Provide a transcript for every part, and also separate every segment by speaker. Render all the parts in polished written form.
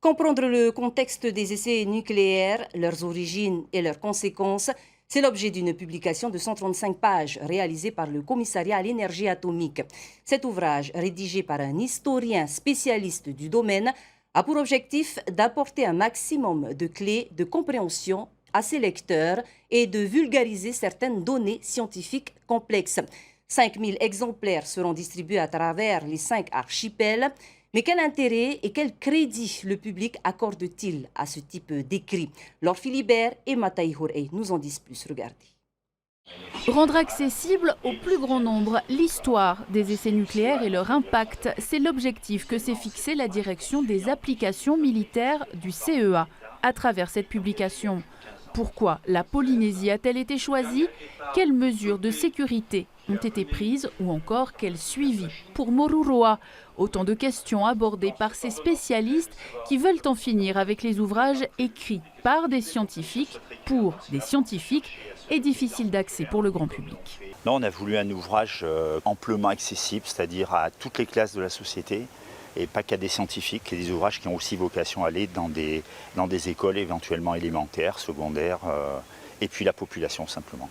Speaker 1: Comprendre le contexte des essais nucléaires, leurs origines et leurs conséquences, c'est l'objet d'une publication de 135 pages réalisée par le Commissariat à l'énergie atomique. Cet ouvrage, rédigé par un historien spécialiste du domaine, a pour objectif d'apporter un maximum de clés de compréhension à ses lecteurs et de vulgariser certaines données scientifiques complexes. 5000 exemplaires seront distribués à travers les 5 archipels. Mais quel intérêt et quel crédit le public accorde-t-il à ce type d'écrit? Laure Philibert et Mataï Hourey nous en disent plus. Regardez.
Speaker 2: Rendre accessible au plus grand nombre l'histoire des essais nucléaires et leur impact, c'est l'objectif que s'est fixé la direction des applications militaires du CEA à travers cette publication. Pourquoi la Polynésie a-t-elle été choisie? Quelles mesures de sécurité ont été prises ou encore quel suivi pour Moruroa? Autant de questions abordées par ces spécialistes qui veulent en finir avec les ouvrages écrits par des scientifiques pour des scientifiques et difficiles d'accès pour le grand public.
Speaker 3: Non, on a voulu un ouvrage amplement accessible, c'est-à-dire à toutes les classes de la société et pas qu'à des scientifiques, et des ouvrages qui ont aussi vocation à aller dans des écoles éventuellement élémentaires, secondaires, et puis la population simplement.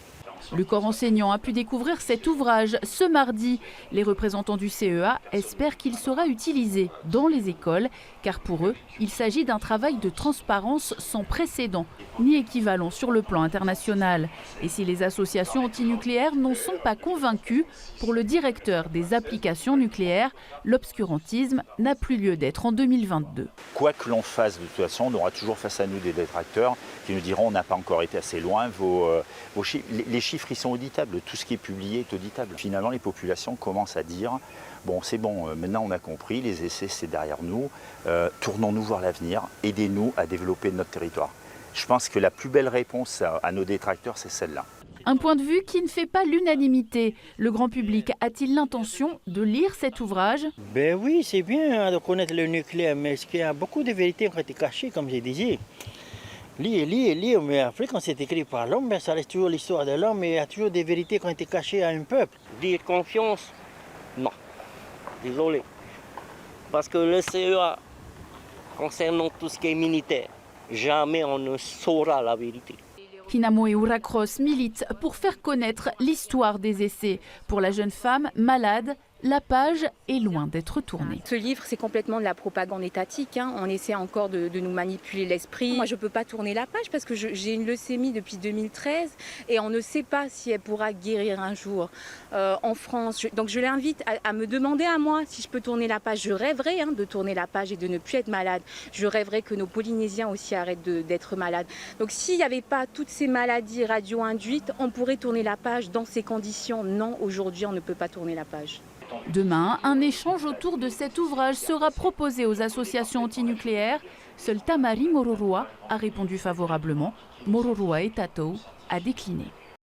Speaker 2: Le corps enseignant a pu découvrir cet ouvrage ce mardi. Les représentants du CEA espèrent qu'il sera utilisé dans les écoles, car pour eux, il s'agit d'un travail de transparence sans précédent, ni équivalent sur le plan international. Et si les associations antinucléaires n'en sont pas convaincues, pour le directeur des applications nucléaires, l'obscurantisme n'a plus lieu d'être en 2022.
Speaker 3: Quoi que l'on fasse, de toute façon, on aura toujours face à nous des détracteurs qui nous diront on n'a pas encore été assez loin, vos chiffres. Les chiffres, ils sont auditables, tout ce qui est publié est auditable. Finalement, les populations commencent à dire bon, c'est bon, maintenant on a compris, les essais c'est derrière nous, tournons-nous voir l'avenir, aidez-nous à développer notre territoire. Je pense que la plus belle réponse à nos détracteurs, c'est celle-là.
Speaker 2: Un point de vue qui ne fait pas l'unanimité. Le grand public a-t-il l'intention de lire cet ouvrage?
Speaker 4: Ben oui, c'est bien de connaître le nucléaire, mais il y a beaucoup de vérités qui ont été cachées, comme j'ai dit. Lire, mais après quand c'est écrit par l'homme, ben, ça reste toujours l'histoire de l'homme, mais il y a toujours des vérités qui ont été cachées à un peuple.
Speaker 5: Dire confiance, non. Désolé. Parce que le CEA, concernant tout ce qui est militaire, jamais on ne saura la vérité.
Speaker 2: Hinamoe Urakros milite pour faire connaître l'histoire des essais. Pour la jeune femme malade, la page est loin d'être tournée.
Speaker 6: Ce livre, c'est complètement de la propagande étatique. On essaie encore de nous manipuler l'esprit. Moi, je ne peux pas tourner la page parce que j'ai une leucémie depuis 2013 et on ne sait pas si elle pourra guérir un jour en France. Donc, je l'invite à me demander à moi si je peux tourner la page. Je rêverais de tourner la page et de ne plus être malade. Je rêverais que nos Polynésiens aussi arrêtent d'être malades. Donc, s'il n'y avait pas toutes ces maladies radio-induites, on pourrait tourner la page dans ces conditions. Non, aujourd'hui, on ne peut pas tourner la page.
Speaker 2: Demain, un échange autour de cet ouvrage sera proposé aux associations antinucléaires. Seul Tamari Moruroa a répondu favorablement. Moruroa et Tatou a décliné.